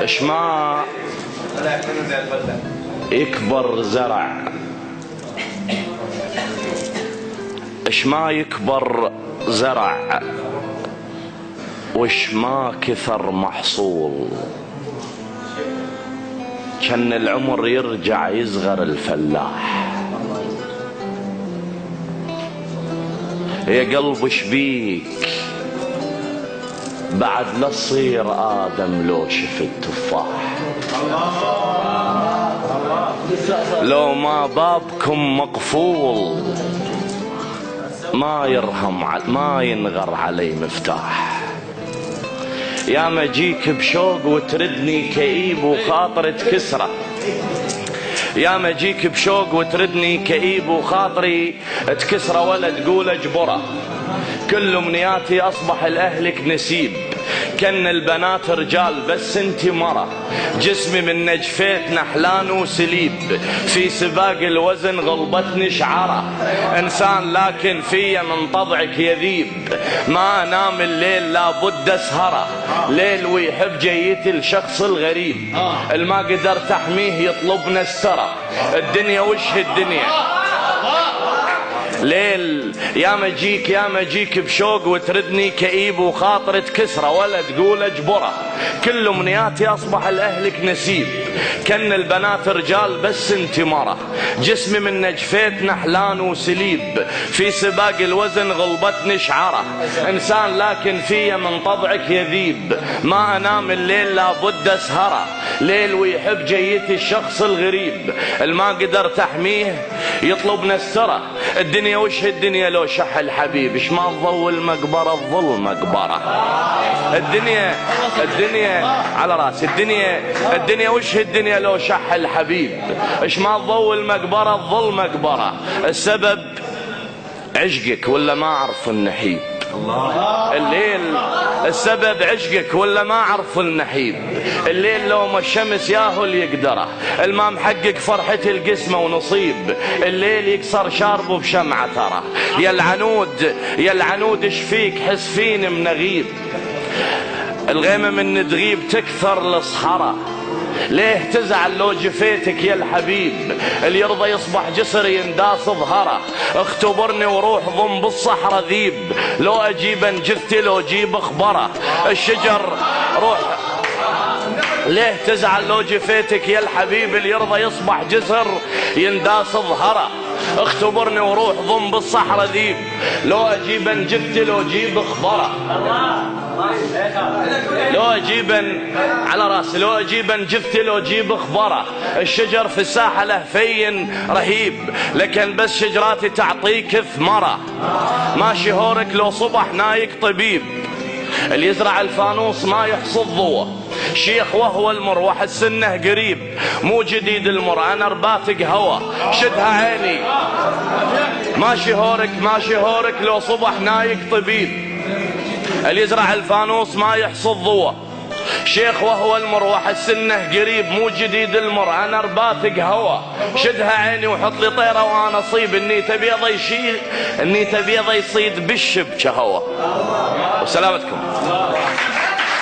اش ما يكبر زرع، اش ما يكبر زرع، وش ما كثر محصول، كان العمر يرجع يصغر الفلاح. يا قلب شبيك بعد لا تصير آدم لو شفت تفاح، لو ما بابكم مقفول ما ينغر علي مفتاح. يا ما جيك بشوق وتردني كئيب وخاطري تكسره، يا ما جيك بشوق وتردني كئيب وخاطري تكسره، ولا تقول اجبره. كل امنياتي اصبح لاهلك نسيب، كن البنات رجال بس انت مرة. جسمي من نجفيت نحلان وسليب، في سباق الوزن غلبتني شعره. انسان لكن في من طبعك يذيب، ما انام الليل لابد اسهره. ليل ويحب جيتي الشخص الغريب، الما قدر تحميه يطلبنا السرى. الدنيا وش الدنيا ليل، يا ما جيك بشوق وتردني كئيب وخاطري تكسره، ولا تقول اجبره. كل امنياتي اصبح لاهلك نسيب، كن البنات رجال بس انت مرة. جسمي من نجفيت نحلان وسليب، في سباق الوزن غلبتني شعره. انسان لكن في من طبعك يذيب، ما انام الليل لابد اسهره. ليل ويحب جيتي الشخص الغريب، الما قدر تحميه يطلبنا السرى. الدنيا وش الدنيا لو شح الحبيب، اش ما تضوي المقبرة الظل مقبرة. الدنيا على راس الدنيا وش الدنيا لو شح الحبيب، اش ما تضوي المقبرة الظل مقبرة. السبب عشقك ولا ما اعرف النحيب، الليل السبب عشقك ولا ما اعرف النحيب. الليل لو ما الشمس ياهو اللي يقدره، الما محقق فرحة القسمة ونصيب. الليل يكسر شاربه بشمعة ترى. يا العنود اش فيك حس فيني منغيب، الغيمة من تغيب تكثر الصحراء. ليه تزعل لو جفيتك يا الحبيب، اللي يرضى يصبح جسر ينداس ظهره. اختبرني وروح ضم بالصحراء ذيب، لو اجيب انجفتي لو جيب اخبره. الشجر روح، ليه تزعل لو جفيتك يا الحبيب، اللي يرضى يصبح جسر ينداس ظهره. اختبرني وروح ضم بالصحراء ذيب، لو اجيب انجفتي لو جيب اخبره. لو اجيبن على راسي، لو اجيبن جفتي لو جيب اخبره. الشجر في الساحه له فين رهيب، لكن بس شجراتي تعطيك ثمره. ماشي هورك لو صبح نايك طبيب، اللي يزرع الفانوس ما يحصد ضوء. شيخ وهو المروح السنه قريب، مو جديد المر انا رباتق هوا. شدها عيني ماشي هورك لو صبح نايك طبيب، اللي يزرع الفانوس ما يحصد ضوء. شيخ وهو المروح السنه قريب، مو جديد المر انا رباتق هوا. شدها عيني وحط لي طيره وانا اصيب، اني تبيض يصيد بالشبكه هوا. وسلامتكم.